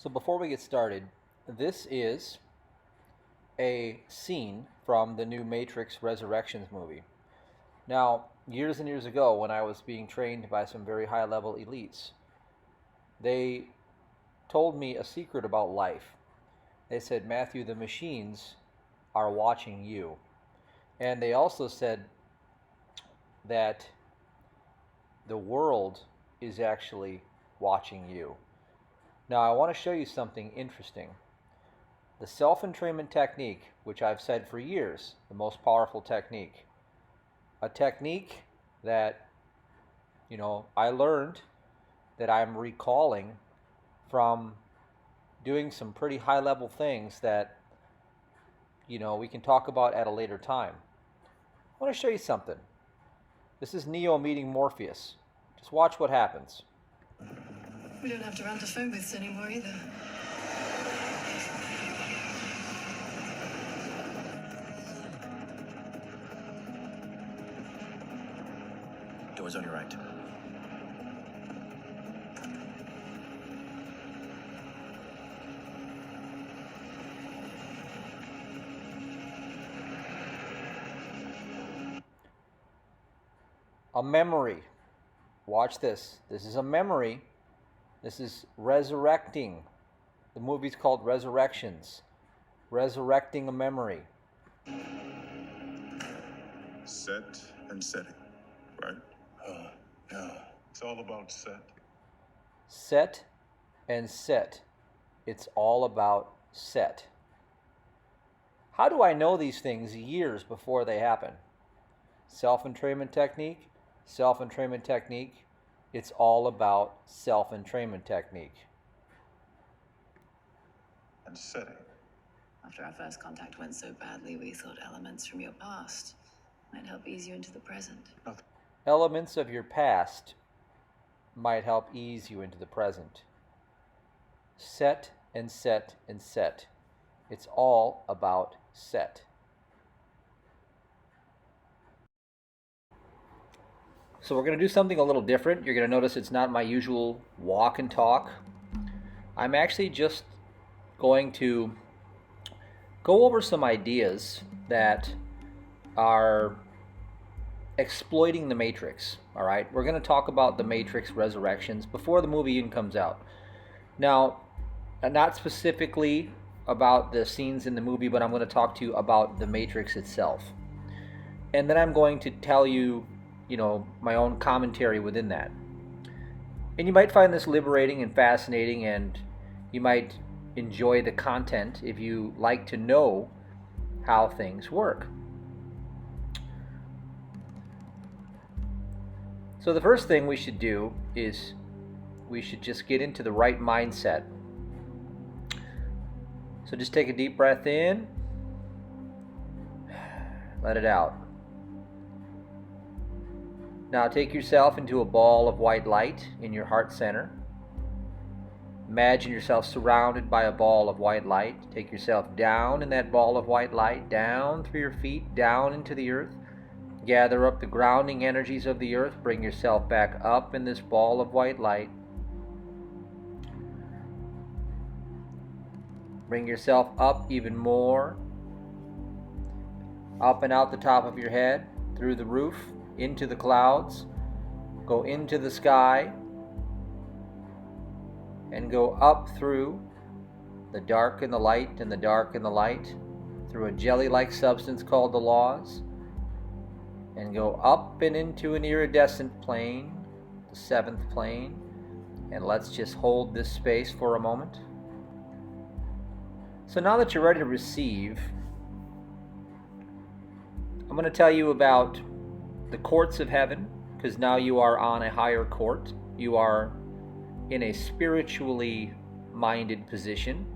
So before we get started, this is a scene from the new Matrix Resurrections movie. Now, years and years ago, when I was being trained by some very high-level elites, they told me a secret about life. They said, Matthew, the machines are watching you. And they also said that the world is actually watching you. Now, I want to show you something interesting. The self-entrainment technique, which I've said for years, the most powerful technique. A technique that, I learned that I'm recalling from doing some pretty high-level things that, we can talk about at a later time. I want to show you something. This is Neo meeting Morpheus. Just watch what happens. We don't have to run to phone booths anymore either. Doors on your right. A memory. Watch this. This is a memory. This is resurrecting. The movie's called Resurrections. Resurrecting a memory. Set and setting, right? No. It's all about set. Set and set. It's all about set. How do I know these things years before they happen? Self-entrainment technique. Self-entrainment technique. It's all about self-entrainment technique. And setting. After our first contact went so badly, we thought elements from your past might help ease you into the present. Elements of your past might help ease you into the present. Set and set and set. It's all about set. So we're going to do something a little different. You're going to notice it's not my usual walk and talk. I'm actually just going to go over some ideas that are exploiting the Matrix. All right, we're going to talk about the Matrix Resurrections before the movie even comes out. Now, not specifically about the scenes in the movie, but I'm going to talk to you about the Matrix itself. And then I'm going to tell you, my own commentary within that. And you might find this liberating and fascinating, and you might enjoy the content if you like to know how things work. So the first thing we should do is we should just get into the right mindset. So just take a deep breath in, let it out. Now take yourself into a ball of white light in your heart center. Imagine yourself surrounded by a ball of white light. Take yourself down in that ball of white light, down through your feet, down into the earth. Gather up the grounding energies of the earth. Bring yourself back up in this ball of white light. Bring yourself up even more. Up and out the top of your head, through the roof, into the clouds, go into the sky, and go up through the dark and the light and the dark and the light, through a jelly-like substance called the laws, and go up and into an iridescent plane, the seventh plane. And let's just hold this space for a moment. So now that you're ready to receive, I'm going to tell you about the courts of heaven, because now you are on a higher court. You are in a spiritually minded position.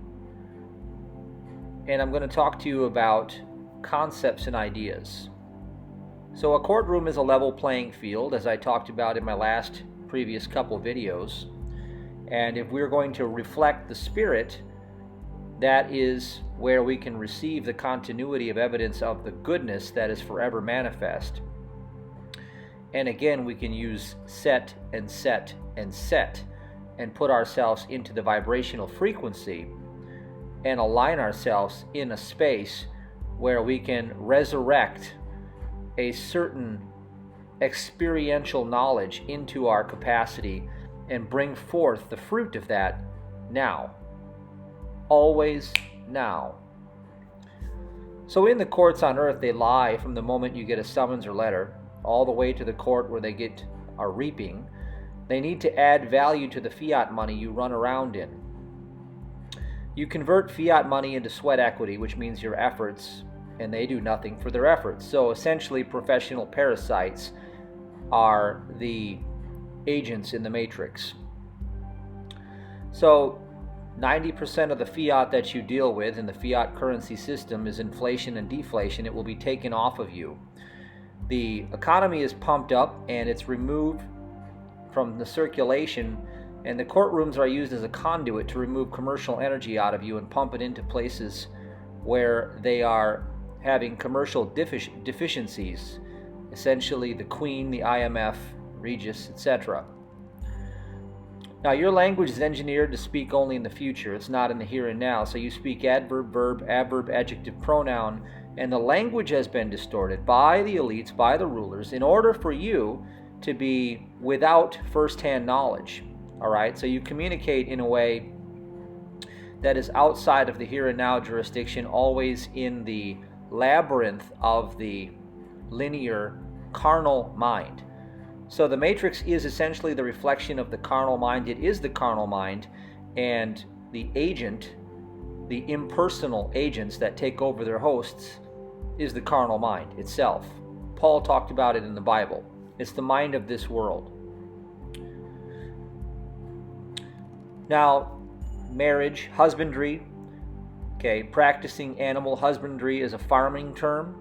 And I'm going to talk to you about concepts and ideas. So a courtroom is a level playing field, as I talked about in my previous couple videos. And if we're going to reflect the spirit, that is where we can receive the continuity of evidence of the goodness that is forever manifest. And again, we can use set and set and set and put ourselves into the vibrational frequency and align ourselves in a space where we can resurrect a certain experiential knowledge into our capacity and bring forth the fruit of that now. Always now. So in the courts on earth, they lie from the moment you get a summons or letter all the way to the court where they are reaping. They need to add value to the fiat money you run around in. You convert fiat money into sweat equity, which means your efforts, and they do nothing for their efforts. So essentially, professional parasites are the agents in the matrix. So 90% of the fiat that you deal with in the fiat currency system is inflation and deflation. It will be taken off of you. The economy is pumped up and it's removed from the circulation, and the courtrooms are used as a conduit to remove commercial energy out of you and pump it into places where they are having commercial deficiencies, essentially the Queen, the IMF, Regis, etc. Now, your language is engineered to speak only in the future. It's not in the here and now. So you speak adverb, verb, adverb, adjective, pronoun, and the language has been distorted by the elites, by the rulers, in order for you to be without first-hand knowledge. All right? So you communicate in a way that is outside of the here and now jurisdiction, always in the labyrinth of the linear carnal mind. So the matrix is essentially the reflection of the carnal mind. It is the carnal mind, and the agent, the impersonal agents that take over their hosts, is the carnal mind itself. Paul talked about it in the Bible. It's the mind of this world. Now, marriage, husbandry, practicing animal husbandry is a farming term.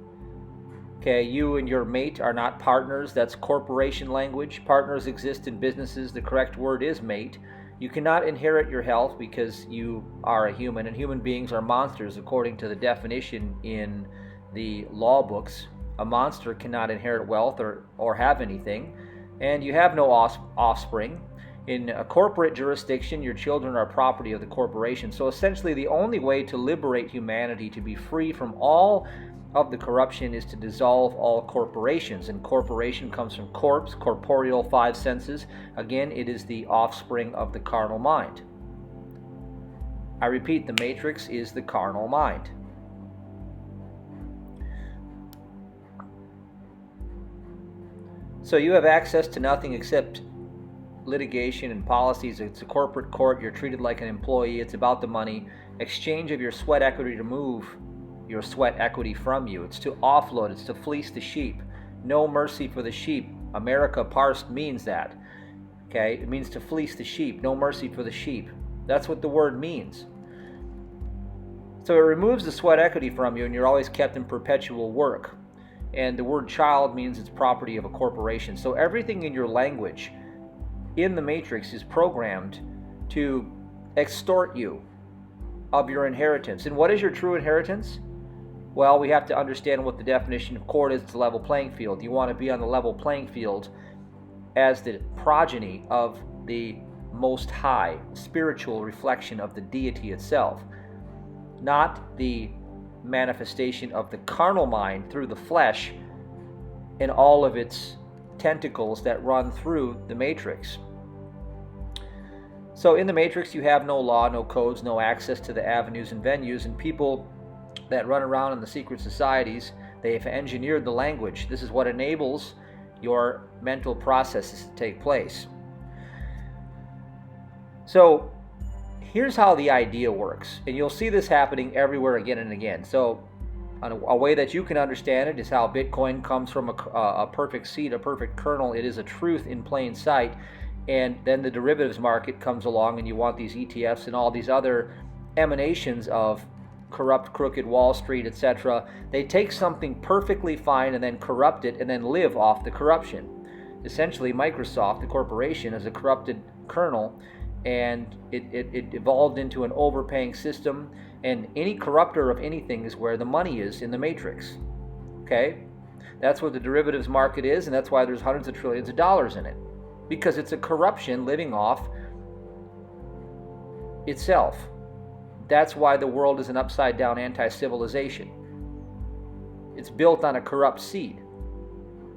You and your mate are not partners. That's corporation language. Partners exist in businesses. The correct word is mate. You cannot inherit your health because you are a human, and human beings are monsters according to the definition in the law books. A monster cannot inherit wealth or have anything, and you have no offspring. In a corporate jurisdiction, your children are property of the corporation. So essentially, the only way to liberate humanity, to be free from all of the corruption, is to dissolve all corporations. And corporation comes from corpse, corporeal, five senses. Again, it is the offspring of the carnal mind. I repeat, the matrix is the carnal mind. So you have access to nothing except litigation and policies. It's a corporate court. You're treated like an employee. It's about the money. Exchange of your sweat equity to move your sweat equity from you. It's to offload. It's to fleece the sheep. No mercy for the sheep. America parsed means that. It means to fleece the sheep. No mercy for the sheep. That's what the word means. So it removes the sweat equity from you, and you're always kept in perpetual work. And the word child means it's property of a corporation. So everything in your language in the matrix is programmed to extort you of your inheritance. And what is your true inheritance? Well, we have to understand what the definition of court is. It's a level playing field. You want to be on the level playing field as the progeny of the Most High, spiritual reflection of the deity itself, not the manifestation of the carnal mind through the flesh and all of its tentacles that run through the matrix. So in the matrix, you have no law, no codes, no access to the avenues and venues, and people that run around in the secret societies, they have engineered the language. This is what enables your mental processes to take place. So here's how the idea works, and you'll see this happening everywhere again and again. So a way that you can understand it is how Bitcoin comes from a perfect seed, a perfect kernel. It is a truth in plain sight. And then the derivatives market comes along, and you want these ETFs and all these other emanations of corrupt, crooked Wall Street, etc. They take something perfectly fine and then corrupt it and then live off the corruption. Essentially, Microsoft, the corporation, is a corrupted kernel, and it evolved into an overpaying system, and any corrupter of anything is where the money is in the matrix. That's what the derivatives market is, and that's why there's hundreds of trillions of dollars in it, because it's a corruption living off itself. That's why the world is an upside-down anti-civilization. It's built on a corrupt seed.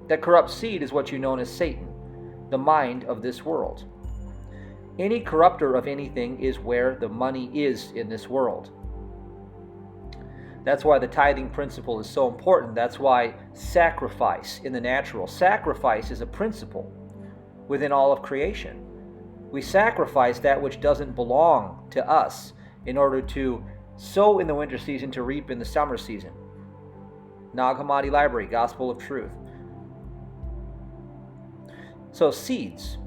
That corrupt seed is what you know as Satan, the mind of this world. Any corrupter of anything is where the money is in this world. That's why the tithing principle is so important. That's why sacrifice in the natural. Sacrifice is a principle within all of creation. We sacrifice that which doesn't belong to us in order to sow in the winter season to reap in the summer season. Nag Hammadi Library, Gospel of Truth. So seeds,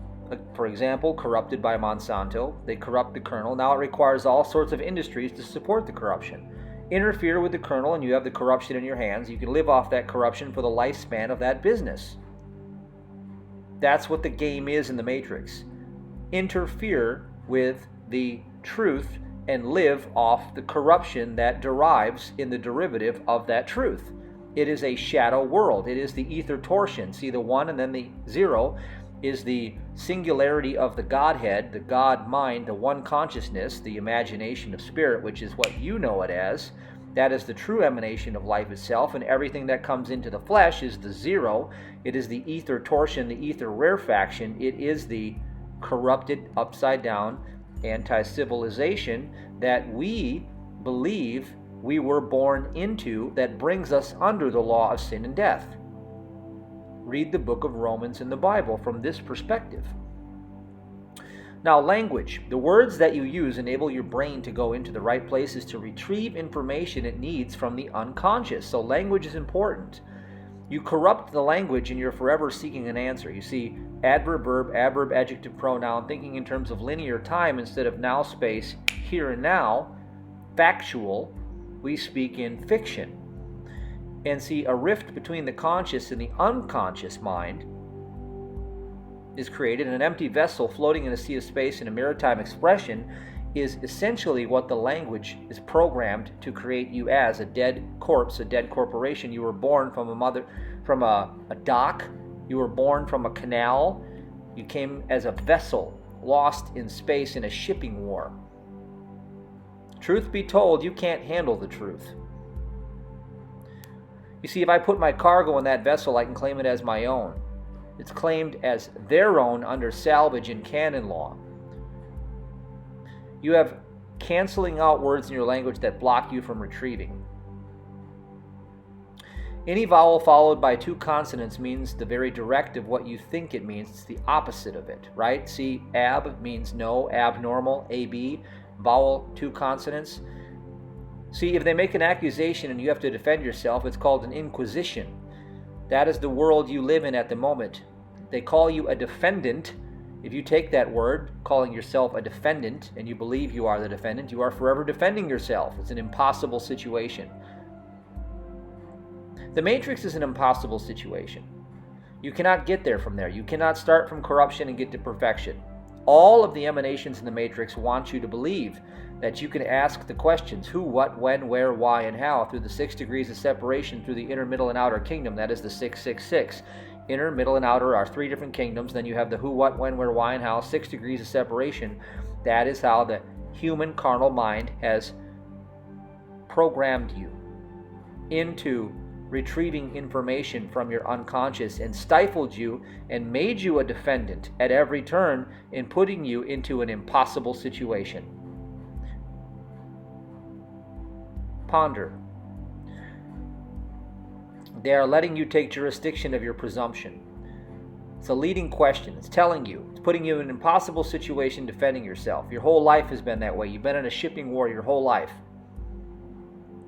for example, corrupted by Monsanto, they corrupt the kernel. Now it requires all sorts of industries to support the corruption. Interfere with the kernel and you have the corruption in your hands. You can live off that corruption for the lifespan of that business. That's what the game is in the Matrix. Interfere with the truth and live off the corruption that derives in the derivative of that truth. It is a shadow world. It is the ether torsion. See, the 1 and then the 0 is the singularity of the Godhead, the God mind, the one consciousness, the imagination of spirit, which is what you know it as. That is the true emanation of life itself, and everything that comes into the flesh is the 0. It is the ether torsion, the ether rarefaction. It is the corrupted, upside-down anti-civilization that we believe we were born into, that brings us under the law of sin and death. Read the book of Romans in the Bible from this perspective. Now, language. The words that you use enable your brain to go into the right places to retrieve information it needs from the unconscious. So language is important. You corrupt the language and you're forever seeking an answer. You see, adverb, verb, adverb, adjective, pronoun, thinking in terms of linear time instead of now space, here and now, factual, we speak in fiction. And see, a rift between the conscious and the unconscious mind is created. An empty vessel floating in a sea of space in a maritime expression is essentially what the language is programmed to create you as, a dead corpse, a dead corporation. You were born from a dock. You were born from a canal. You came as a vessel lost in space in a shipping war. Truth be told, you can't handle the truth. You see, if I put my cargo in that vessel, I can claim it as my own. It's claimed as their own under salvage and canon law. You have canceling out words in your language that block you from retrieving. Any vowel followed by 2 consonants means the very direct of what you think it means. It's the opposite of it, right? See, ab means no, abnormal, ab, vowel, 2 consonants. See, if they make an accusation and you have to defend yourself, it's called an inquisition. That is the world you live in at the moment. They call you a defendant. If you take that word, calling yourself a defendant, and you believe you are the defendant, you are forever defending yourself. It's an impossible situation. The Matrix is an impossible situation. You cannot get there from there. You cannot start from corruption and get to perfection. All of the emanations in the Matrix want you to believe that you can ask the questions who, what, when, where, why, and how through the 6 degrees of separation through the inner, middle, and outer kingdom. That is the 666. Inner, middle, and outer are 3 different kingdoms. Then you have the who, what, when, where, why, and how, 6 degrees of separation. That is how the human carnal mind has programmed you into retrieving information from your unconscious and stifled you and made you a defendant at every turn in putting you into an impossible situation. Ponder. They are letting you take jurisdiction of your presumption. It's a leading question. It's telling you. It's putting you in an impossible situation defending yourself. Your whole life has been that way. You've been in a shipping war your whole life.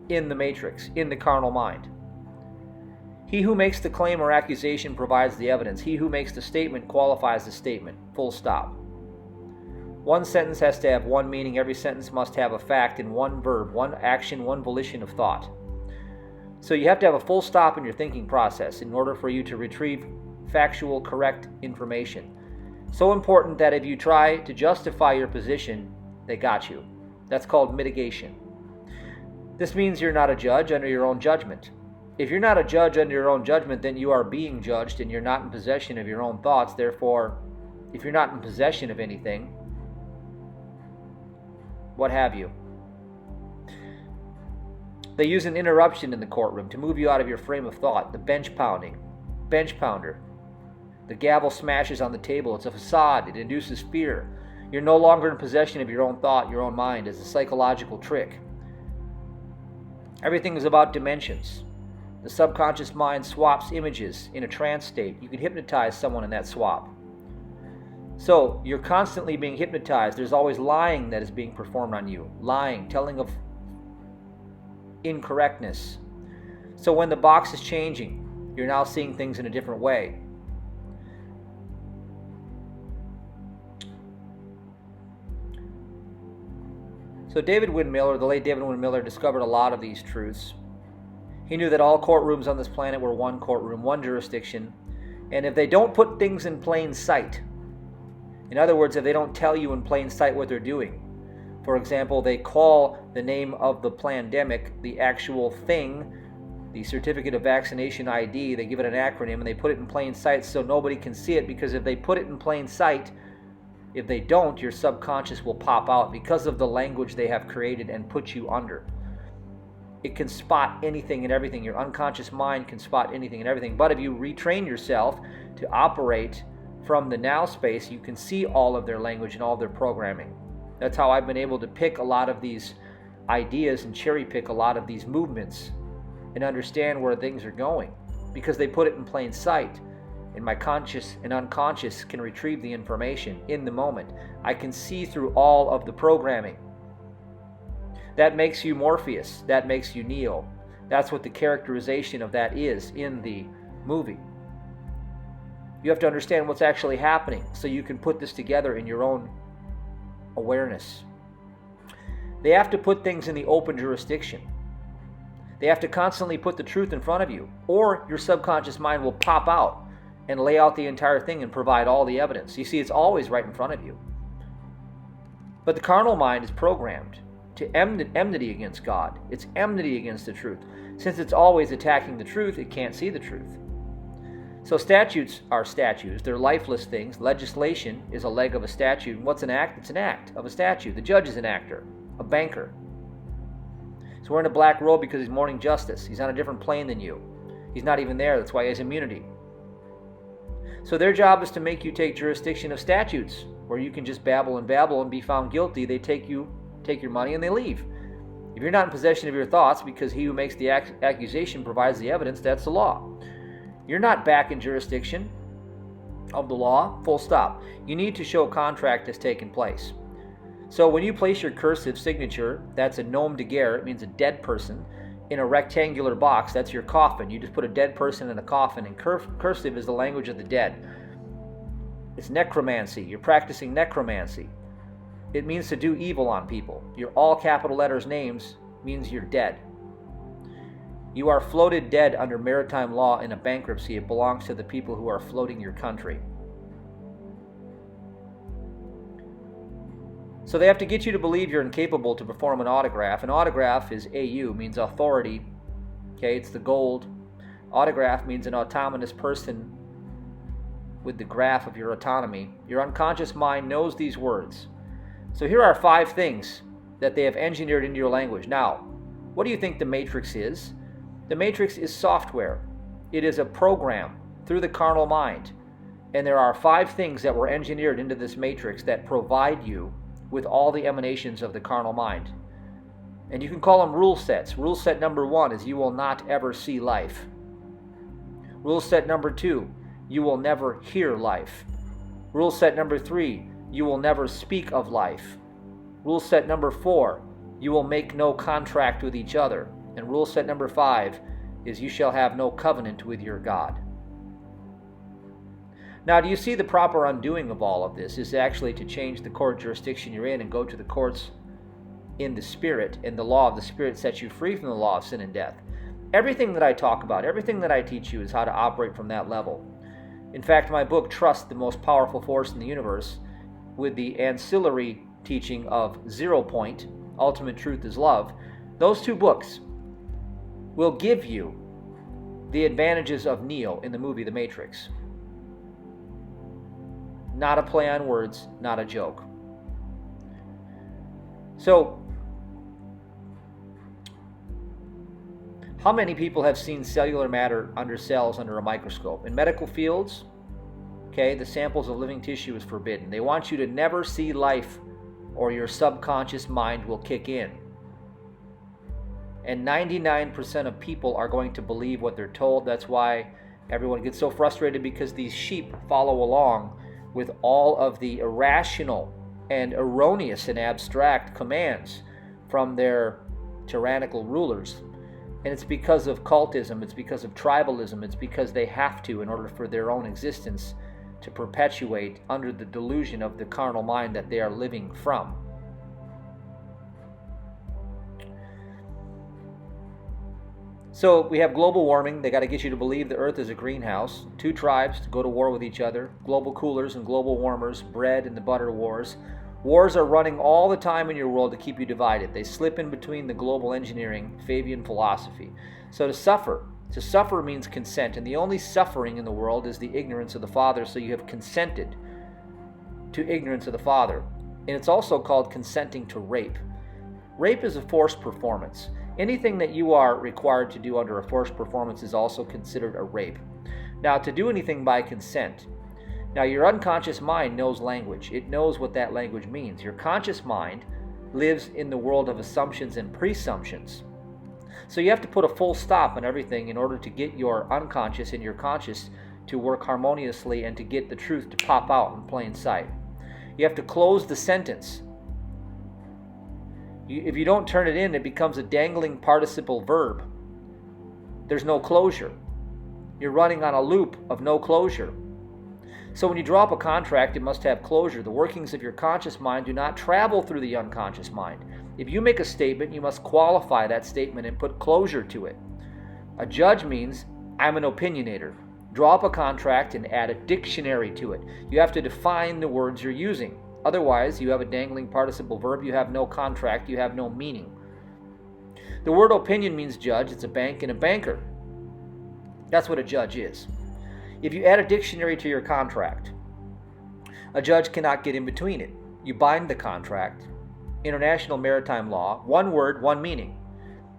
In the Matrix, in the carnal mind. He who makes the claim or accusation provides the evidence. He who makes the statement qualifies the statement. Full stop. One sentence has to have one meaning. Every sentence must have a fact and one verb, one action, one volition of thought. So you have to have a full stop in your thinking process in order for you to retrieve factual, correct information. So important that if you try to justify your position, they got you. That's called mitigation. This means you're not a judge under your own judgment. If you're not a judge under your own judgment, then you are being judged and you're not in possession of your own thoughts. Therefore, if you're not in possession of anything, what have you. They use an interruption in the courtroom to move you out of your frame of thought. The bench pounder. The gavel smashes on the table. It's a facade. It induces fear. You're no longer in possession of your own thought, your own mind. It's a psychological trick. Everything is about dimensions. The subconscious mind swaps images in a trance state. You can hypnotize someone in that swap. So you're constantly being hypnotized. There's always lying that is being performed on you. Lying, telling of incorrectness. So when the box is changing, you're now seeing things in a different way. So David Wynn-Miller, the late David Wynn-Miller, discovered a lot of these truths. He knew that all courtrooms on this planet were one courtroom, one jurisdiction, and if they don't put things in plain sight, in other words, if they don't tell you in plain sight what they're doing, for example, they call the name of the pandemic the actual thing, the certificate of vaccination ID, they give it an acronym, and they put it in plain sight so nobody can see it, because if they put it in plain sight, if they don't, your subconscious will pop out because of the language they have created and put you under. It can spot anything and everything. Your unconscious mind can spot anything and everything. But if you retrain yourself to operate from the now space, you can see all of their language and all of their programming. That's how I've been able to pick a lot of these ideas and cherry pick a lot of these movements and understand where things are going, because they put it in plain sight. And my conscious and unconscious can retrieve the information in the moment. I can see through all of the programming. That makes you Morpheus. That makes you Neo. That's what the characterization of that is in the movie. You have to understand what's actually happening so you can put this together in your own awareness. They have to put things in the open jurisdiction. They have to constantly put the truth in front of you, or your subconscious mind will pop out and lay out the entire thing and provide all the evidence. You see, it's always right in front of you. But the carnal mind is programmed to enmity against God. It's enmity against the truth. Since it's always attacking the truth, it can't see the truth. So statutes are statues. They're lifeless things. Legislation is a leg of a statute. And what's an act? It's an act of a statute. The judge is an actor, a banker. He's wearing a black robe because he's mourning justice. He's on a different plane than you. He's not even there. That's why he has immunity. So their job is to make you take jurisdiction of statutes, where you can just babble and be found guilty. They take your money, and they leave. If you're not in possession of your thoughts, because he who makes the accusation provides the evidence, that's the law. You're not back in jurisdiction of the law, full stop. You need to show a contract has taken place. So when you place your cursive signature, that's a nom de guerre, it means a dead person, in a rectangular box, that's your coffin. You just put a dead person in a coffin, and cursive is the language of the dead. It's necromancy. You're practicing necromancy. It means to do evil on people. Your all capital letters names means you're dead. You are floated dead under maritime law in a bankruptcy. It belongs to the people who are floating your country. So they have to get you to believe you're incapable to perform an autograph. An autograph is AU, means authority. Okay, it's the gold. Autograph means an autonomous person with the graph of your autonomy. Your unconscious mind knows these words. So here are 5 things that they have engineered into your language. Now, what do you think the Matrix is? The Matrix is software. It is a program through the carnal mind. And there are 5 things that were engineered into this Matrix that provide you with all the emanations of the carnal mind. And you can call them rule sets. Rule set number 1 is you will not ever see life. Rule set number 2, you will never hear life. Rule set number 3, you will never speak of life. Rule set number 4, you will make no contract with each other. And rule set number 5 is you shall have no covenant with your God. Now, do you see the proper undoing of all of this is actually to change the court jurisdiction you're in and go to the courts in the Spirit, and the law of the Spirit sets you free from the law of sin and death. Everything that I talk about, everything that I teach you is how to operate from that level. In fact, my book, Trust, the Most Powerful Force in the Universe, with the ancillary teaching of 0 Point, Ultimate Truth is Love, those 2 books will give you the advantages of Neo in the movie The Matrix. Not a play on words, not a joke. So, how many people have seen cellular matter under cells under a microscope? In medical fields, okay, the samples of living tissue is forbidden. They want you to never see life or your subconscious mind will kick in. And 99% of people are going to believe what they're told. That's why everyone gets so frustrated, because these sheep follow along with all of the irrational and erroneous and abstract commands from their tyrannical rulers. And it's because of cultism, it's because of tribalism, it's because they have to in order for their own existence to perpetuate under the delusion of the carnal mind that they are living from. So we have global warming. They got to get you to believe the earth is a greenhouse. 2 tribes to go to war with each other. Global coolers and global warmers. Bread and the butter wars. Wars are running all the time in your world to keep you divided. They slip in between the global engineering, Fabian philosophy. So to suffer means consent. And the only suffering in the world is the ignorance of the Father. So you have consented to ignorance of the Father. And it's also called consenting to rape. Rape is a forced performance. Anything that you are required to do under a forced performance is also considered a rape. Now, to do anything by consent. Now, your unconscious mind knows language. It knows what that language means. Your conscious mind lives in the world of assumptions and presumptions. So you have to put a full stop on everything in order to get your unconscious and your conscious to work harmoniously and to get the truth to pop out in plain sight. You have to close the sentence. If you don't turn it in, it becomes a dangling participle verb. There's no closure. You're running on a loop of no closure. So when you draw up a contract, it must have closure. The workings of your conscious mind do not travel through the unconscious mind. If you make a statement, you must qualify that statement and put closure to it. A judge means, I'm an opinionator. Draw up a contract and add a dictionary to it. You have to define the words you're using. Otherwise, you have a dangling participle verb, you have no contract, you have no meaning. The word opinion means judge. It's a bank and a banker. That's what a judge is. If you add a dictionary to your contract, a judge cannot get in between it. You bind the contract. International maritime law, one word, one meaning.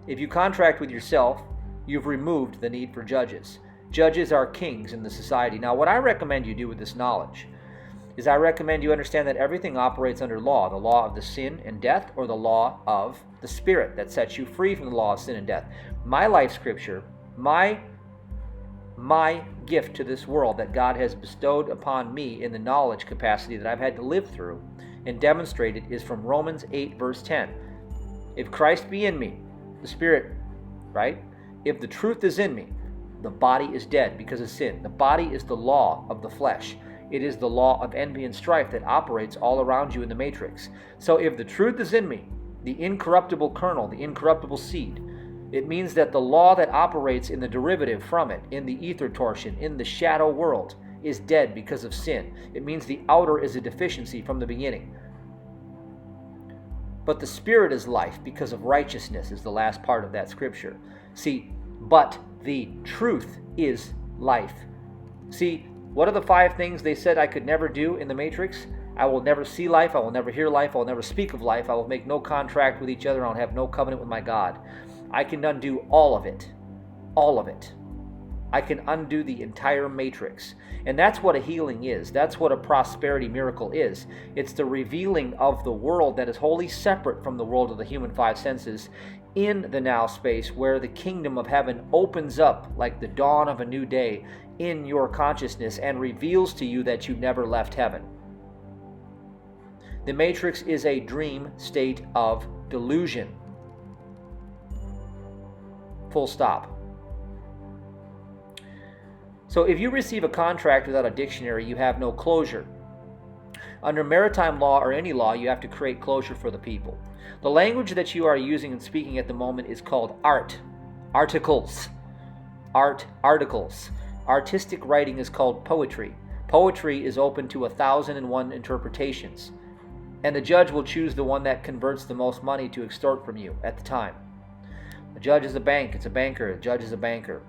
If you contract with yourself, you've removed the need for judges. Judges are kings in the society. Now, what I recommend you do with this knowledge is I recommend you understand that everything operates under law, the law of the sin and death, or the law of the Spirit that sets you free from the law of sin and death. My life scripture, my gift to this world that God has bestowed upon me in the knowledge capacity that I've had to live through and demonstrated is from Romans 8, verse 10. If Christ be in me, the Spirit, right? If the truth is in me, the body is dead because of sin. The body is the law of the flesh. It is the law of envy and strife that operates all around you in the matrix. So if the truth is in me, the incorruptible kernel, the incorruptible seed, it means that the law that operates in the derivative from it, in the ether torsion, in the shadow world, is dead because of sin. It means the outer is a deficiency from the beginning. But the Spirit is life because of righteousness is the last part of that scripture. See, but the truth is life. See, what are the 5 things they said I could never do in the Matrix? I will never see life. I will never hear life. I will never speak of life. I will make no contract with each other. I will have no covenant with my God. I can undo all of it. All of it. I can undo the entire Matrix. And that's what a healing is. That's what a prosperity miracle is. It's the revealing of the world that is wholly separate from the world of the human 5 senses in the now space, where the kingdom of heaven opens up like the dawn of a new day in your consciousness and reveals to you that you never left heaven. The Matrix is a dream state of delusion. Full stop. So if you receive a contract without a dictionary, you have no closure. Under maritime law or any law, you have to create closure for the people. The language that you are using and speaking at the moment is called art. Articles. Art articles. Artistic writing is called poetry. Poetry is open to 1,001 interpretations. And the judge will choose the one that converts the most money to extort from you at the time. A judge is a bank. It's a banker. A judge is a banker.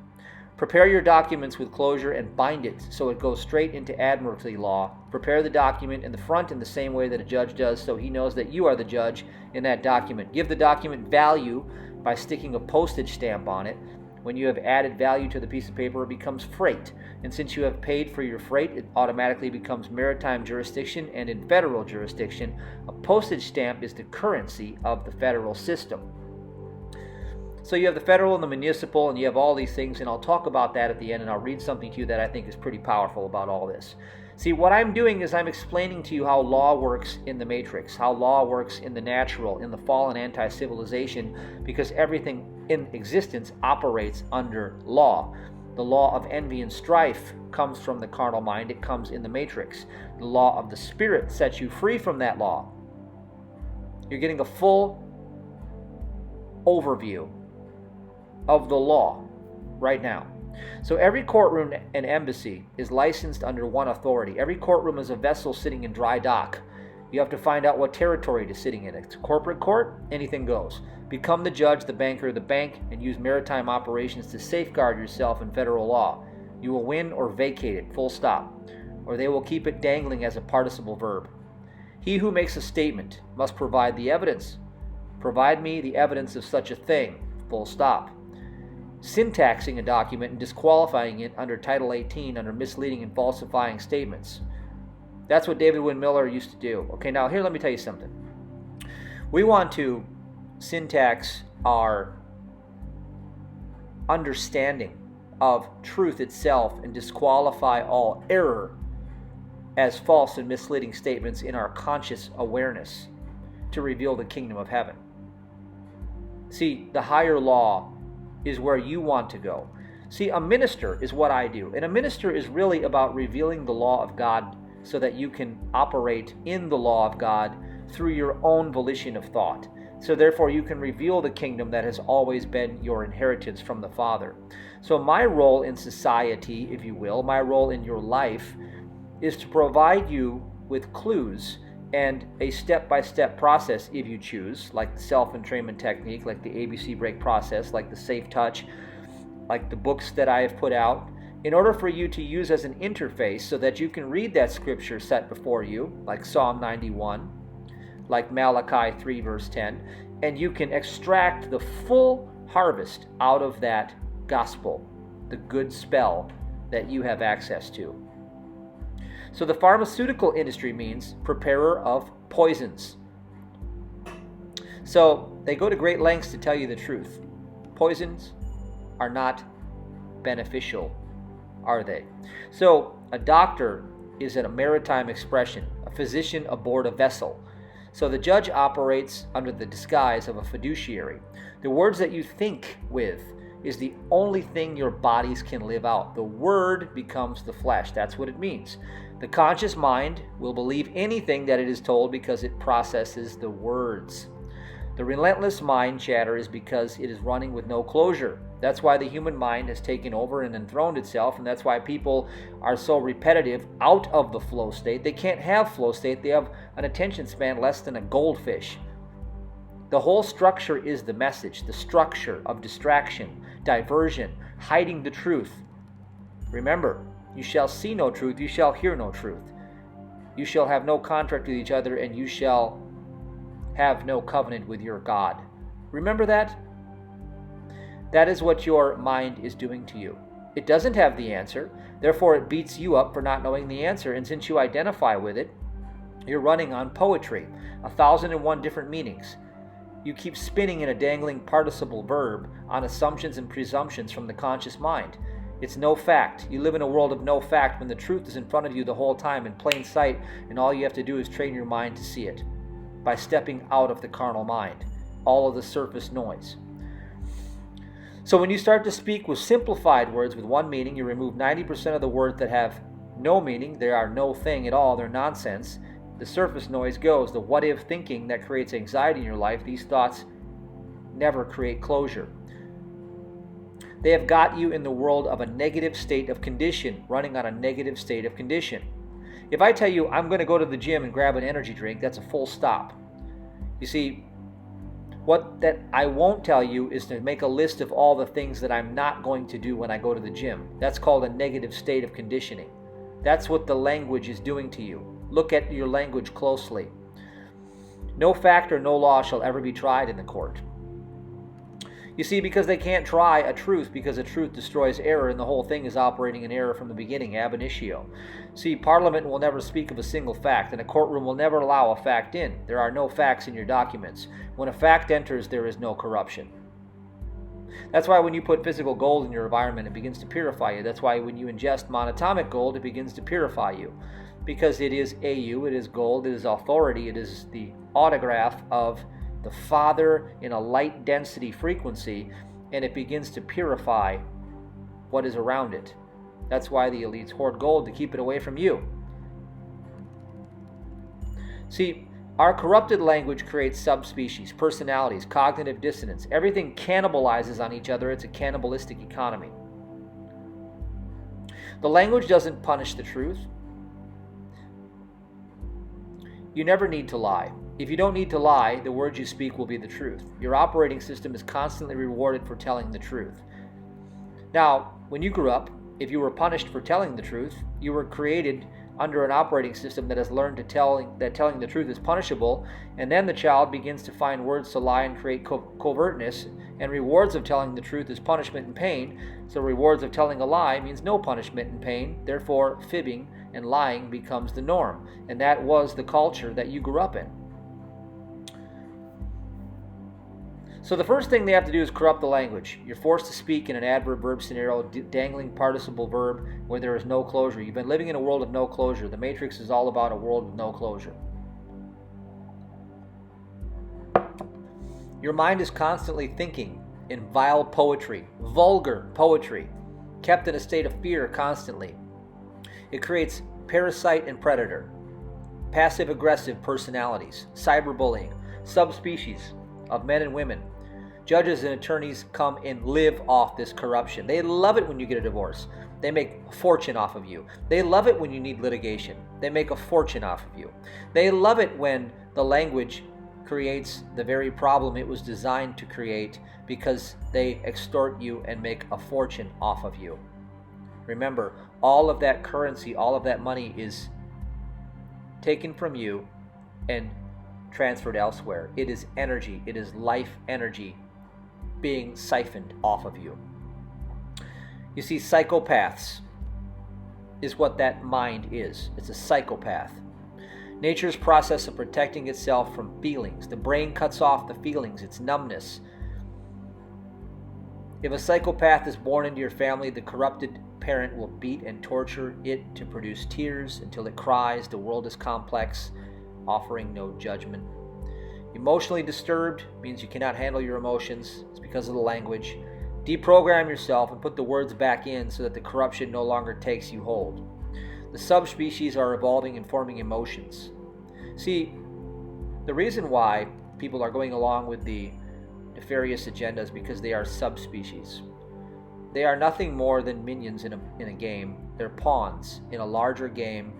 Prepare your documents with closure and bind it so it goes straight into admiralty law. Prepare the document in the front in the same way that a judge does, so he knows that you are the judge in that document. Give the document value by sticking a postage stamp on it. When you have added value to the piece of paper, it becomes freight. And since you have paid for your freight, it automatically becomes maritime jurisdiction, and in federal jurisdiction, a postage stamp is the currency of the federal system. So you have the federal and the municipal, and you have all these things, and I'll talk about that at the end, and I'll read something to you that I think is pretty powerful about all this. See, what I'm doing is I'm explaining to you how law works in the matrix, how law works in the natural, in the fallen anti-civilization, because everything in existence operates under law. The law of envy and strife comes from the carnal mind. It comes in the matrix. The law of the spirit sets you free from that law. You're getting a full overview of the law right now. So every courtroom and embassy is licensed under one authority. Every courtroom is a vessel sitting in dry dock. You have to find out what territory it is sitting in. It's a corporate court, anything goes. Become the judge, the banker, the bank, and use maritime operations to safeguard yourself in federal law. You will win or vacate it, full stop, or they will keep it dangling as a participle verb. He who makes a statement must provide the evidence. Provide me the evidence of such a thing, full stop. Syntaxing a document and disqualifying it under Title 18 under misleading and falsifying statements. That's what David Wynn Miller used to do. Okay, now here, let me tell you something. We want to syntax our understanding of truth itself and disqualify all error as false and misleading statements in our conscious awareness to reveal the kingdom of heaven. See, the higher law is where you want to go. See, a minister is what I do. And a minister is really about revealing the law of God so that you can operate in the law of God through your own volition of thought. So therefore you can reveal the kingdom that has always been your inheritance from the Father. So my role in society, if you will, my role in your life is to provide you with clues and a step-by-step process, if you choose, like the self-entrainment technique, like the ABC break process, like the safe touch, like the books that I have put out, in order for you to use as an interface so that you can read that scripture set before you, like Psalm 91, like Malachi 3 verse 10, and you can extract the full harvest out of that gospel, the good spell that you have access to. So the pharmaceutical industry means preparer of poisons. So they go to great lengths to tell you the truth. Poisons are not beneficial, are they? So a doctor is a maritime expression, a physician aboard a vessel. So the judge operates under the disguise of a fiduciary. The words that you think with is the only thing your bodies can live out. The word becomes the flesh. That's what it means. The conscious mind will believe anything that it is told because it processes the words. The relentless mind chatter is because it is running with no closure. That's why the human mind has taken over and enthroned itself, and that's why people are so repetitive out of the flow state. They can't have flow state. They have an attention span less than a goldfish. The whole structure is the message, the structure of distraction, diversion, hiding the truth. Remember, you shall see no truth, you shall hear no truth. You shall have no contract with each other, and you shall have no covenant with your God. Remember that? That is what your mind is doing to you. It doesn't have the answer, therefore it beats you up for not knowing the answer, and since you identify with it, you're running on poetry, 1,001 different meanings. You keep spinning in a dangling participle verb on assumptions and presumptions from the conscious mind. It's no fact. You live in a world of no fact when the truth is in front of you the whole time in plain sight, and all you have to do is train your mind to see it by stepping out of the carnal mind, all of the surface noise. So when you start to speak with simplified words with one meaning, you remove 90% of the words that have no meaning. They are no thing at all. They're nonsense. The surface noise goes. The what-if thinking that creates anxiety in your life, these thoughts never create closure. They have got you in the world of a negative state of condition, running on a negative state of condition. If I tell you I'm going to go to the gym and grab an energy drink, that's a full stop. You see, What that I won't tell you is to make a list of all the things that I'm not going to do when I go to the gym. That's called a negative state of conditioning. That's what the language is doing to you. Look at your language closely. No fact or no law shall ever be tried in the court. You see, because they can't try a truth, because a truth destroys error, and the whole thing is operating in error from the beginning, ab initio. See, Parliament will never speak of a single fact, and a courtroom will never allow a fact in. There are no facts in your documents. When a fact enters, there is no corruption. That's why when you put physical gold in your environment, it begins to purify you. That's why when you ingest monatomic gold, it begins to purify you. Because it is AU, it is gold, it is authority, it is the autograph of the Father in a light density frequency, and it begins to purify what is around it. That's why the elites hoard gold, to keep it away from you. See, our corrupted language creates subspecies, personalities, cognitive dissonance. Everything cannibalizes on each other. It's a cannibalistic economy. The language doesn't punish the truth. You never need to lie. If you don't need to lie, the words you speak will be the truth. Your operating system is constantly rewarded for telling the truth. Now, when you grew up, if you were punished for telling the truth, you were created under an operating system that has learned that telling the truth is punishable, and then the child begins to find words to lie and create covertness, and rewards of telling the truth is punishment and pain, so rewards of telling a lie means no punishment and pain, therefore fibbing and lying becomes the norm, and that was the culture that you grew up in. So the first thing they have to do is corrupt the language. You're forced to speak in an adverb-verb scenario, dangling participle verb where there is no closure. You've been living in a world of no closure. The Matrix is all about a world with no closure. Your mind is constantly thinking in vile poetry, vulgar poetry, kept in a state of fear constantly. It creates parasite and predator, passive-aggressive personalities, cyberbullying, subspecies of men and women. Judges and attorneys come and live off this corruption. They love it when you get a divorce. They make a fortune off of you. They love it when you need litigation. They make a fortune off of you. They love it when the language creates the very problem it was designed to create, because they extort you and make a fortune off of you. Remember, all of that currency, all of that money is taken from you and transferred elsewhere. It is energy. It is life energy being siphoned off of you. You see, psychopaths is what that mind is. It's a psychopath. Nature's process of protecting itself from feelings. The brain cuts off the feelings, its numbness. If a psychopath is born into your family, the corrupted parent will beat and torture it to produce tears until it cries. The world is complex, offering no judgment. Emotionally disturbed means you cannot handle your emotions. It's because of the language. Deprogram yourself and put the words back in so that the corruption no longer takes you hold. The subspecies are evolving and forming emotions. See, the reason why people are going along with the nefarious agenda is because they are subspecies. They are nothing more than minions in a game. They're pawns in a larger game.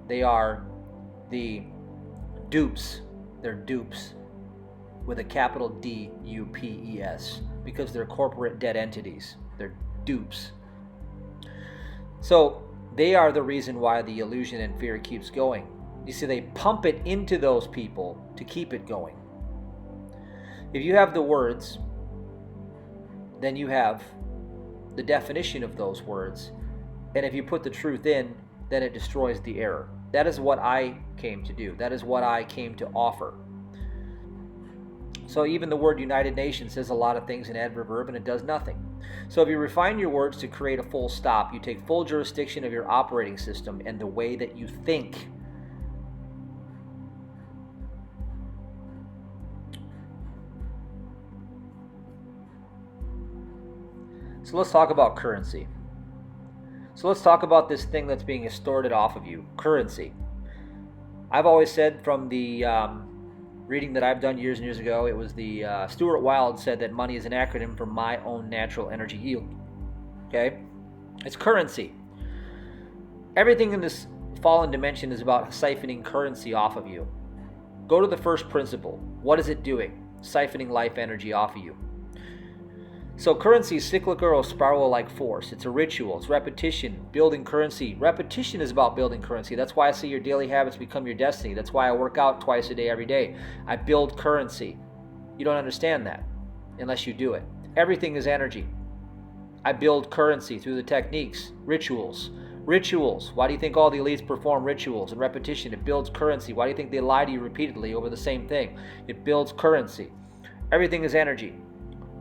They are the dupes. They're dupes with a capital D-U-P-E-S, because they're corporate dead entities. They're dupes. So they are the reason why the illusion and fear keeps going. You see, they pump it into those people to keep it going. If you have the words, then you have the definition of those words. And if you put the truth in, then it destroys the error. That is what I came to do. That is what I came to offer. So even the word United Nations says a lot of things in adverb and it does nothing. So if you refine your words to create a full stop, you take full jurisdiction of your operating system and the way that you think. So let's talk about currency. So let's talk about this thing that's being extorted off of you, currency. I've always said from the reading that I've done years and years ago, it was the Stuart Wilde said that money is an acronym for my own natural energy yield. Okay? It's currency. Everything in this fallen dimension is about siphoning currency off of you. Go to the first principle. What is it doing? siphoning life energy off of you. So currency is cyclical or spiral-like force. It's a ritual. It's repetition, building currency. Repetition is about building currency. That's why I say your daily habits become your destiny. That's why I work out twice a day, every day. I build currency. You don't understand that unless you do it. Everything is energy. I build currency through the techniques, rituals. Rituals. Why do you think all the elites perform rituals and repetition? It builds currency. Why do you think they lie to you repeatedly over the same thing? It builds currency. Everything is energy.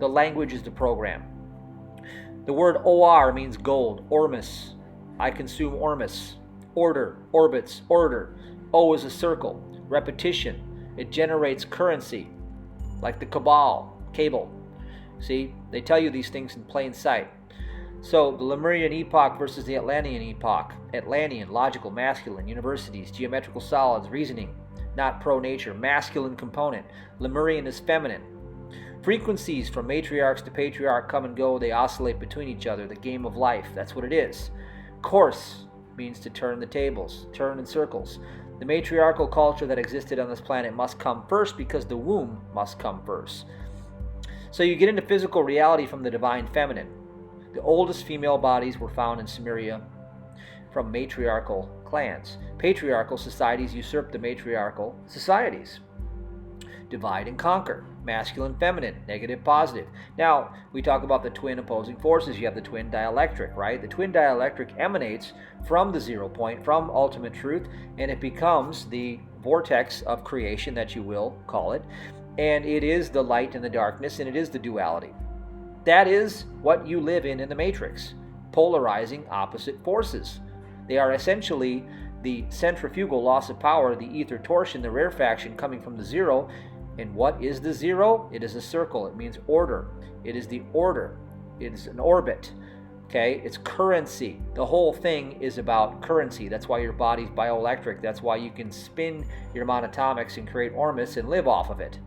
The language is the program. The word OR means gold, ormus. I consume ormus. Order, orbits, order. O is a circle. Repetition. It generates currency, like the cabal, cable. See, they tell you these things in plain sight. So, the Lemurian epoch versus the Atlantean epoch. Atlantean, logical, masculine, universities, geometrical solids, reasoning, not pro-nature, masculine component. Lemurian is feminine. Frequencies from matriarchs to patriarch come and go. They oscillate between each other. The game of life. That's what it is. Course means to turn the tables, turn in circles. The matriarchal culture that existed on this planet must come first because the womb must come first. So you get into physical reality from the divine feminine. The oldest female bodies were found in Sumeria from matriarchal clans. Patriarchal societies usurp the matriarchal societies. Divide and conquer. Masculine, feminine, negative, positive. Now, we talk about the twin opposing forces. You have the twin dielectric, right? The twin dielectric emanates from the 0 point, from ultimate truth, and it becomes the vortex of creation that you will call it. And it is the light and the darkness, and it is the duality. That is what you live in the matrix. Polarizing opposite forces. They are essentially the centrifugal loss of power, the ether torsion, the rarefaction coming from the 0. And what is the 0? It is a circle. It means order. It is the order. It is an orbit. Okay? It's currency. The whole thing is about currency. That's why your body's bioelectric. That's why you can spin your monatomics and create ormus and live off of it.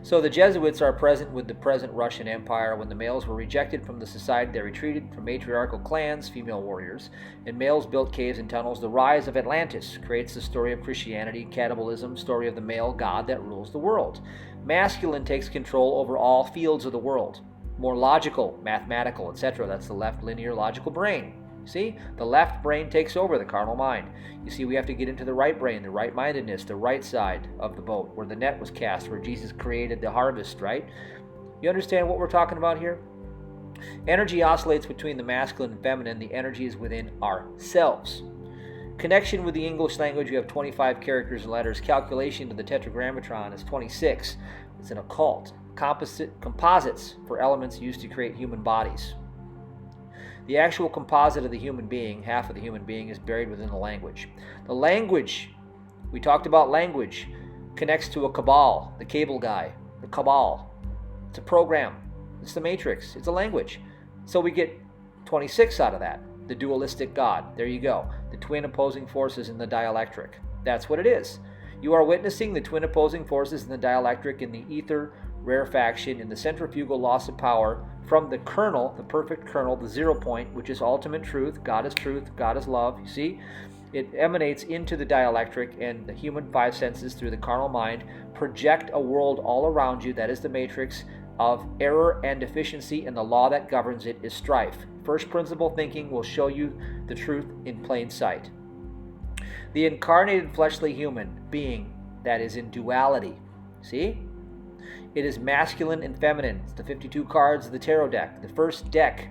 So the Jesuits are present with the present Russian Empire. When the males were rejected from the society, they retreated from matriarchal clans, female warriors, and males built caves and tunnels. The rise of Atlantis creates the story of Christianity, cannibalism, story of the male god that rules the world. Masculine takes control over all fields of the world. More logical, mathematical, etc. That's the left linear logical brain. See? The left brain takes over the carnal mind. You see, we have to get into the right brain, the right-mindedness, the right side of the boat, where the net was cast, where Jesus created the harvest, right? You understand what we're talking about here? Energy oscillates between the masculine and feminine. The energy is within ourselves. Connection with the English language, you have 25 characters and letters. Calculation to the tetragrammatron is 26. It's an occult. Composites for elements used to create human bodies. The actual composite of the human being, half of the human being, is buried within the language. The language, we talked about language, connects to a cabal, the cable guy, the cabal. It's a program. It's the matrix. It's a language. So we get 26 out of that. The dualistic God. There you go. The twin opposing forces in the dielectric. That's what it is. You are witnessing the twin opposing forces in the dielectric, in the ether rarefaction, in the centrifugal loss of power from the kernel, the perfect kernel, the 0 point, which is ultimate truth. God is love. You see? It emanates into the dielectric, and the human five senses through the carnal mind project a world all around you that is the matrix of error and deficiency, and the law that governs it is strife. First principle thinking will show you the truth in plain sight. The incarnated fleshly human being that is in duality. See? It is masculine and feminine. It's the 52 cards of the tarot deck. The first deck,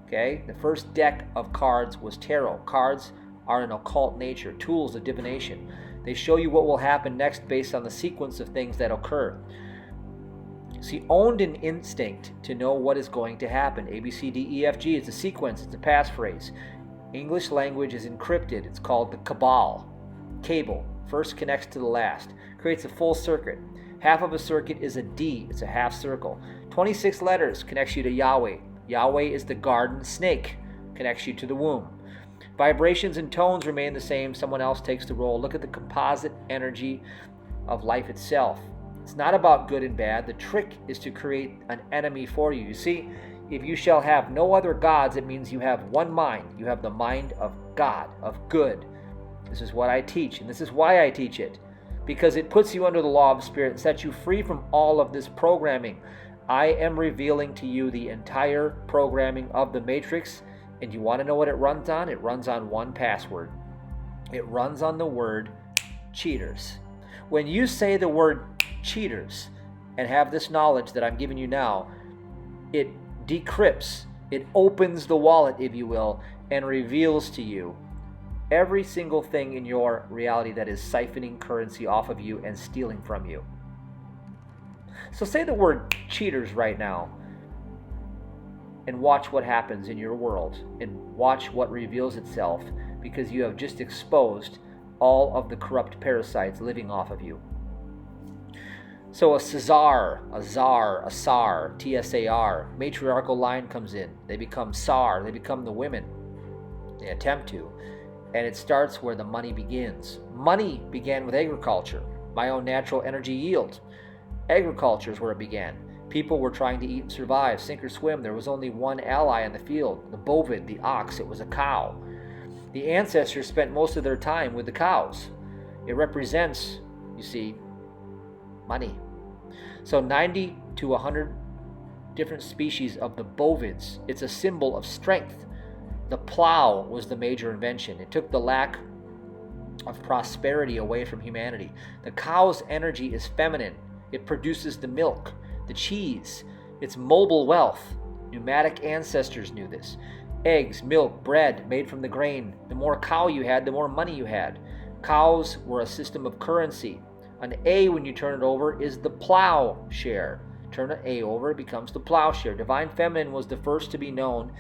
okay? The first deck of cards was tarot. Cards are an occult nature, tools of divination. They show you what will happen next based on the sequence of things that occur. See, owned an instinct to know what is going to happen. A, B, C, D, E, F, G. It's a sequence. It's a passphrase. English language is encrypted. It's called the cabal. Cable. First connects to the last. Creates a full circuit. Half of a circuit is a D. It's a half circle. 26 letters connects you to Yahweh. Yahweh is the garden snake. Connects you to the womb. Vibrations and tones remain the same. Someone else takes the role. Look at the composite energy of life itself. It's not about good and bad. The trick is to create an enemy for you. You see, if you shall have no other gods, it means you have one mind. You have the mind of God, of good. This is what I teach, and this is why I teach it. because it puts you under the law of spirit and sets you free from all of this programming. I am revealing to you the entire programming of the Matrix, and you want to know what it runs on? It runs on one password. It runs on the word cheaters. When you say the word cheaters and have this knowledge that I'm giving you now, it decrypts, it opens the wallet, if you will, and reveals to you every single thing in your reality that is siphoning currency off of you and stealing from you. So say the word cheaters right now and watch what happens in your world and watch what reveals itself, because you have just exposed all of the corrupt parasites living off of you. So a Cesar, a Tsar, a Tsar, T-S-A-R, matriarchal line comes in. They become Tsar, they become the women. They attempt to. And it starts where the money begins. Money began with agriculture, my own natural energy yield. Agriculture is where it began. People were trying to eat and survive, sink or swim. There was only one ally in the field, the bovid, the ox. It was a cow. The ancestors spent most of their time with the cows. It represents, you see, money. So 90 to 100 different species of the bovids. It's a symbol of strength. The plow was the major invention. It took the lack of prosperity away from humanity. The cow's energy is feminine. It produces the milk, the cheese. It's mobile wealth. Pneumatic ancestors knew this. Eggs, milk, bread made from the grain. The more cow you had, the more money you had. Cows were a system of currency. An A, when you turn it over, is the plowshare. Turn an A over, it becomes the plowshare. Divine Feminine was the first to be known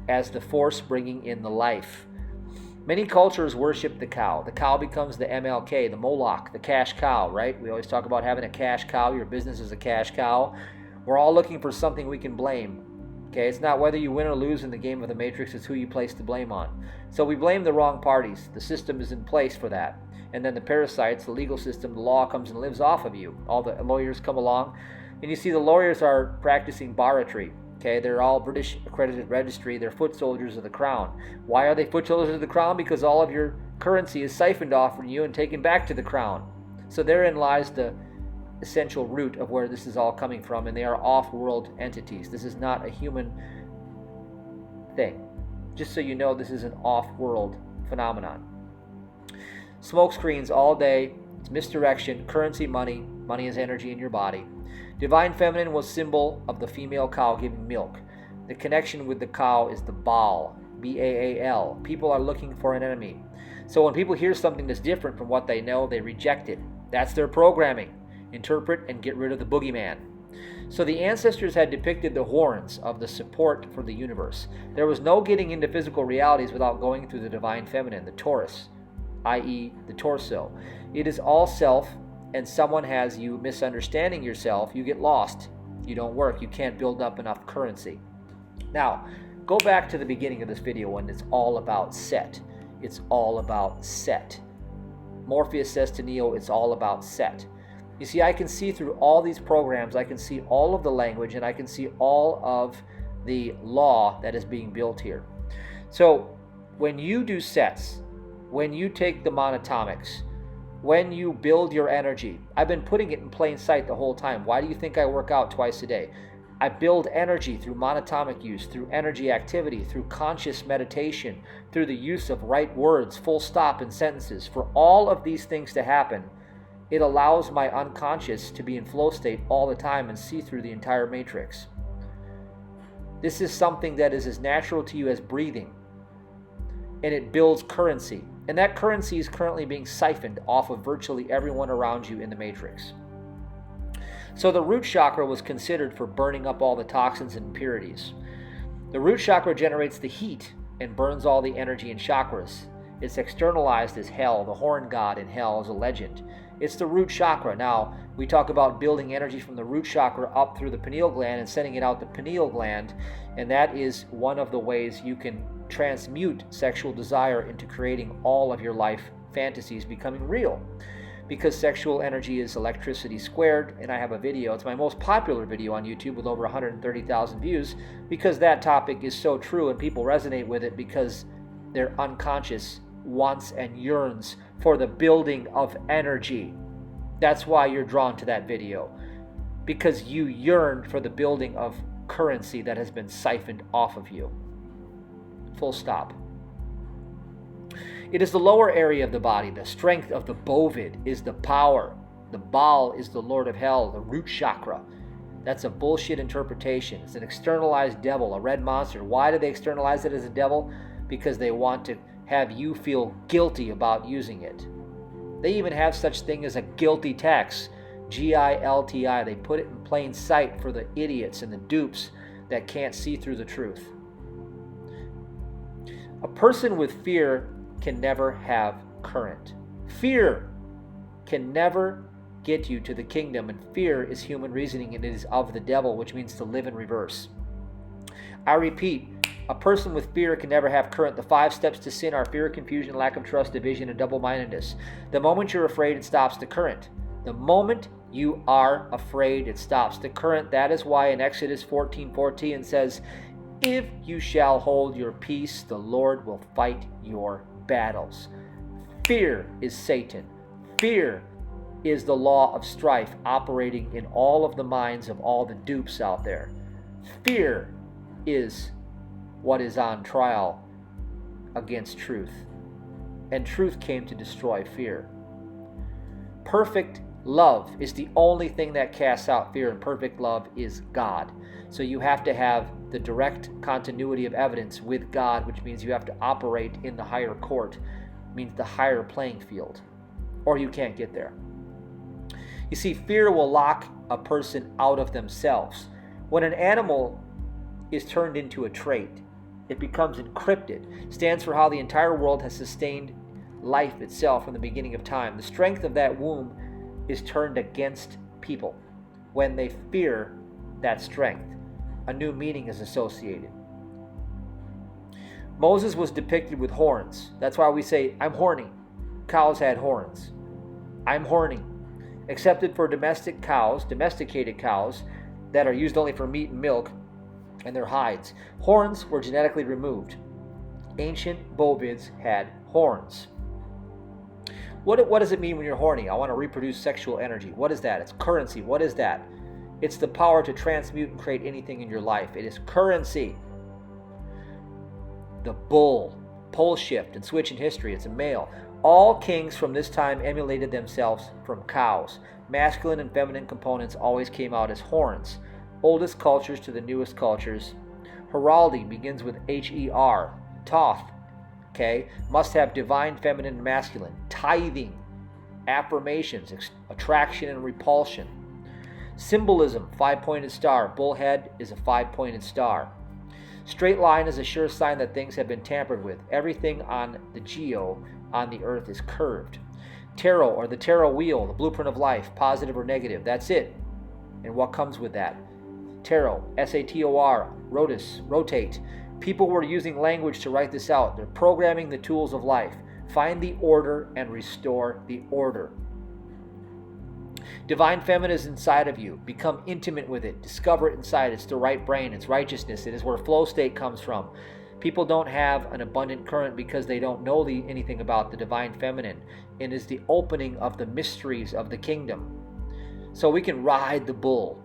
as the force bringing in the life. Many cultures worship the cow. The cow becomes the MLK, the Moloch, the cash cow, right? We always talk about having a cash cow. Your business is a cash cow. We're all looking for something we can blame. Okay, it's not whether you win or lose in the game of the Matrix, it's who you place the blame on. So we blame the wrong parties. The system is in place for that. And then the parasites, the legal system, the law comes and lives off of you. All the lawyers come along, and you see the lawyers are practicing barratry. Okay, they're all British accredited registry. They're foot soldiers of the crown. Why are they foot soldiers of the crown? Because all of your currency is siphoned off from you and taken back to the crown. So therein lies the essential root of where this is all coming from, and they are off-world entities. This is not a human thing. Just so you know, this is an off-world phenomenon. Smoke screens all day. It's misdirection, currency, money. Money is energy in your body. Divine Feminine was symbol of the female cow giving milk. The connection with the cow is the Baal, B-A-A-L. People are looking for an enemy. So when people hear something that's different from what they know, they reject it. That's their programming. Interpret and get rid of the boogeyman. So the ancestors had depicted the horns of the support for the universe. There was no getting into physical realities without going through the Divine Feminine, the Taurus, i.e. the torso. It is all self, and someone has you misunderstanding yourself, you get lost. You don't work. You can't build up enough currency. Now, go back to the beginning of this video when it's all about Set. It's all about Set. Morpheus says to Neo, it's all about Set. You see, I can see through all these programs, I can see all of the language, and I can see all of the law that is being built here. So when you do sets, when you take the monatomics, when you build your energy, I've been putting it in plain sight the whole time. Why do you think I work out twice a day? I build energy through monatomic use, through energy activity, through conscious meditation, through the use of right words, full stop in sentences. For all of these things to happen, it allows my unconscious to be in flow state all the time and see through the entire matrix. This is something that is as natural to you as breathing. And it builds currency. And that currency is currently being siphoned off of virtually everyone around you in the matrix. So the root chakra was considered for burning up all the toxins and impurities. The root chakra generates the heat and burns all the energy in chakras. It's externalized as hell. The horn god in hell is a legend. It's the root chakra. Now, we talk about building energy from the root chakra up through the pineal gland and sending it out the pineal gland, and that is one of the ways you can transmute sexual desire into creating all of your life fantasies becoming real. Because sexual energy is electricity squared, and I have a video. It's my most popular video on YouTube with over 130,000 views, because that topic is so true and people resonate with it because their unconscious wants and yearns for the building of energy. That's why you're drawn to that video, because you yearn for the building of currency that has been siphoned off of you. Full stop. It is the lower area of the body. The strength of the bovid is the power. The Baal is the lord of hell, the root chakra. That's a bullshit interpretation. It's an externalized devil, a red monster. Why do they externalize it as a devil? Because they want to have you feel guilty about using it. They even have such thing as a guilty tax, G-I-L-T-I. They put it in plain sight for the idiots and the dupes that can't see through the truth. A person with fear can never have current. Fear can never get you to the kingdom, and fear is human reasoning, and it is of the devil, which means to live in reverse. I repeat, a person with fear can never have current. The 5 steps to sin are fear, confusion, lack of trust, division, and double-mindedness. The moment you're afraid, it stops the current. The moment you are afraid, it stops the current. That is why in Exodus 14:14 it says, "If you shall hold your peace, the Lord will fight your battles." Fear is Satan. Fear is the law of strife operating in all of the minds of all the dupes out there. Fear is what is on trial against truth. And truth came to destroy fear. Perfect love is the only thing that casts out fear, and perfect love is God. So you have to have the direct continuity of evidence with God, which means you have to operate in the higher court, means the higher playing field, or you can't get there. You see, fear will lock a person out of themselves. When an animal is turned into a trait, it becomes encrypted. It stands for how the entire world has sustained life itself from the beginning of time. The strength of that womb is turned against people. When they fear that strength, a new meaning is associated. Moses was depicted with horns. That's why we say, "I'm horny." Cows had horns. I'm horny. Accepted for domesticated cows that are used only for meat and milk and their hides. Horns were genetically removed. Ancient bovids had horns. What does it mean when you're horny? I want to reproduce sexual energy. What is that? It's currency. What is that? It's the power to transmute and create anything in your life. It is currency. The bull, pole shift and switch in history. It's a male. All kings from this time emulated themselves from cows. Masculine and feminine components always came out as horns. Oldest cultures to the newest cultures. Heraldry begins with H-E-R. Thoth, okay, must have divine, feminine, and masculine. Tithing, affirmations, attraction and repulsion. Symbolism, 5-pointed star. Bullhead is a 5-pointed star. Straight line is a sure sign that things have been tampered with. Everything on the geo on the earth is curved. Tarot, or the tarot wheel, the blueprint of life, positive or negative. That's it. And what comes with that? Tarot, S-A-T-O-R, rotate. People were using language to write this out. They're programming the tools of life. Find the order and restore the order. Divine feminine is inside of you. Become intimate with it. Discover it inside. It's the right brain. It's righteousness. It is where flow state comes from. People don't have an abundant current because they don't know anything about the divine feminine. It is the opening of the mysteries of the kingdom. So we can ride the bull.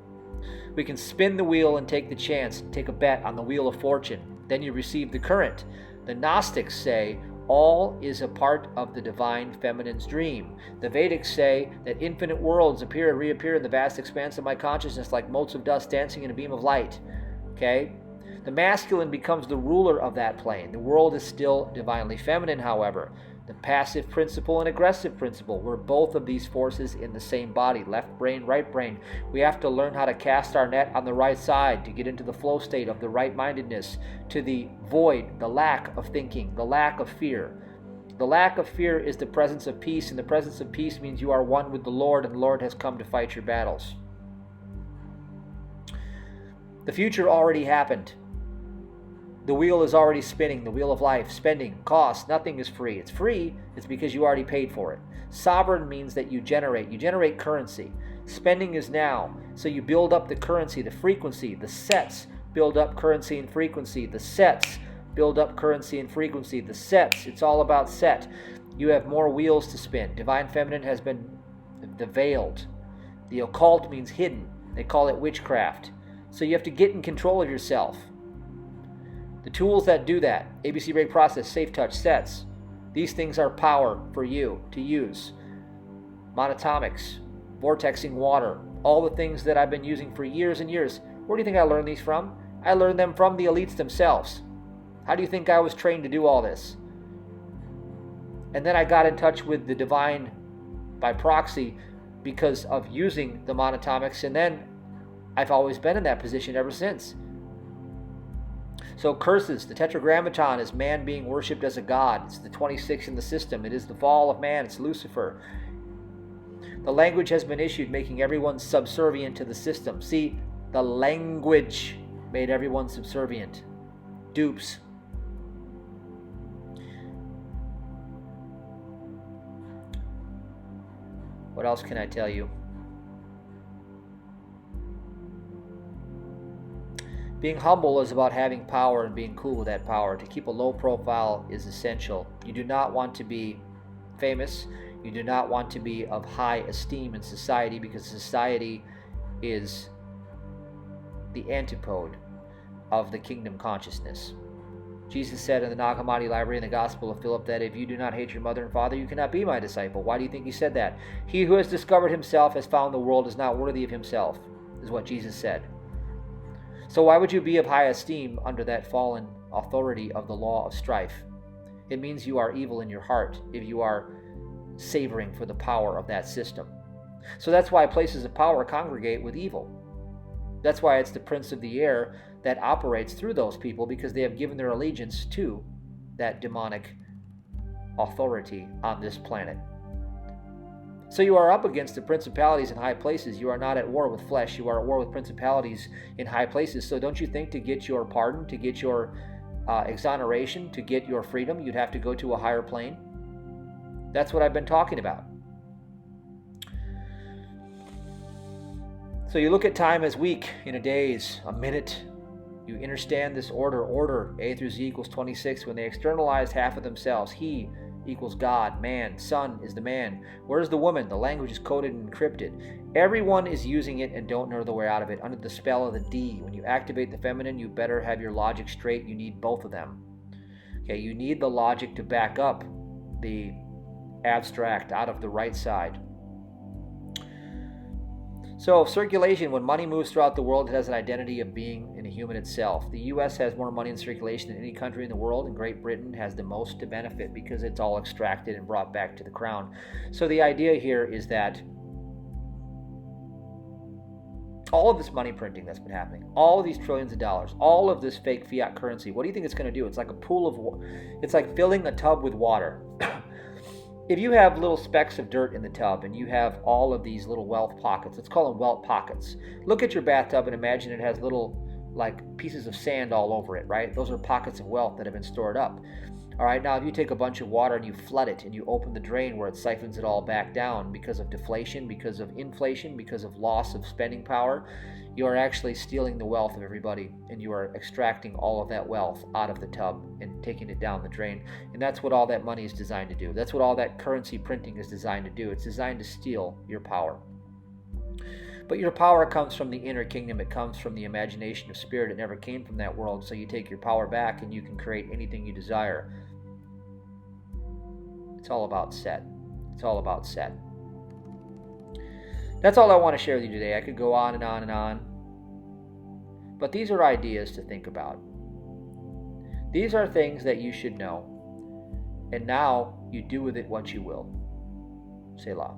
We can spin the wheel and take the chance, take a bet on the wheel of fortune. Then you receive the current. The Gnostics say all is a part of the divine feminine's dream. The Vedics say that infinite worlds appear and reappear in the vast expanse of my consciousness like motes of dust dancing in a beam of light. Okay? The masculine becomes the ruler of that plane. The world is still divinely feminine, however. The passive principle and aggressive principle. We're both of these forces in the same body. Left brain, right brain. We have to learn how to cast our net on the right side to get into the flow state of the right-mindedness, to the void, the lack of thinking, the lack of fear. The lack of fear is the presence of peace, and the presence of peace means you are one with the Lord, and the Lord has come to fight your battles. The future already happened. The wheel is already spinning, the wheel of life, spending, cost, nothing is free. It's free, it's because you already paid for it. Sovereign means that you generate currency. Spending is now, so you build up the currency, the frequency, the sets build up currency and frequency, the sets build up currency and frequency, the sets, it's all about set. You have more wheels to spin. Divine feminine has been the veiled. The occult means hidden. They call it witchcraft. So you have to get in control of yourself. The tools that do that, ABC Break Process, Safe Touch, Sets, these things are power for you to use. Monatomics, vortexing water, all the things that I've been using for years and years. Where do you think I learned these from? I learned them from the elites themselves. How do you think I was trained to do all this? And then I got in touch with the divine by proxy because of using the monatomics, and then I've always been in that position ever since. So curses, the tetragrammaton is man being worshipped as a god. It's the 26 in the system. It is the fall of man. It's Lucifer. The language has been issued making everyone subservient to the system. See, the language made everyone subservient. Dupes. What else can I tell you? Being humble is about having power and being cool with that power. To keep a low profile is essential. You do not want to be famous. You do not want to be of high esteem in society, because society is the antipode of the kingdom consciousness. Jesus said in the Nag Hammadi Library in the Gospel of Philip that if you do not hate your mother and father, you cannot be my disciple. Why do you think he said that? He who has discovered himself has found the world is not worthy of himself, is what Jesus said. So why would you be of high esteem under that fallen authority of the law of strife? It means you are evil in your heart if you are savoring for the power of that system. So that's why places of power congregate with evil. That's why it's the prince of the air that operates through those people, because they have given their allegiance to that demonic authority on this planet. So you are up against the principalities in high places. You are not at war with flesh. You are at war with principalities in high places. So don't you think to get your pardon, to get your exoneration, to get your freedom, you'd have to go to a higher plane? That's what I've been talking about. So you look at time as week, in a days, a minute. You understand this order, A through Z equals 26. When they externalized half of themselves, he equals God, man, son is the man. Where's the woman? The language is coded and encrypted. Everyone is using it and don't know the way out of it, under the spell of the D. When you activate the feminine, you better have your logic straight. You need both of them. Okay, you need the logic to back up the abstract out of the right side. So circulation, when money moves throughout the world, it has an identity of being in a human itself. The U.S. has more money in circulation than any country in the world, and Great Britain has the most to benefit because it's all extracted and brought back to the crown. So the idea here is that all of this money printing that's been happening, all of these trillions of dollars, all of this fake fiat currency, what do you think it's going to do? It's like a pool of, it's like filling a tub with water. If you have little specks of dirt in the tub and you have all of these little wealth pockets, let's call them wealth pockets. Look at your bathtub and imagine it has little like pieces of sand all over it, right? Those are pockets of wealth that have been stored up. All right, now if you take a bunch of water and you flood it and you open the drain where it siphons it all back down because of deflation, because of inflation, because of loss of spending power, you are actually stealing the wealth of everybody, and you are extracting all of that wealth out of the tub and taking it down the drain. And that's what all that money is designed to do. That's what all that currency printing is designed to do. It's designed to steal your power. But your power comes from the inner kingdom. It comes from the imagination of spirit. It never came from that world. So you take your power back and you can create anything you desire. It's all about set. It's all about set. That's all I want to share with you today. I could go on and on and on. But these are ideas to think about. These are things that you should know. And now you do with it what you will. Selah.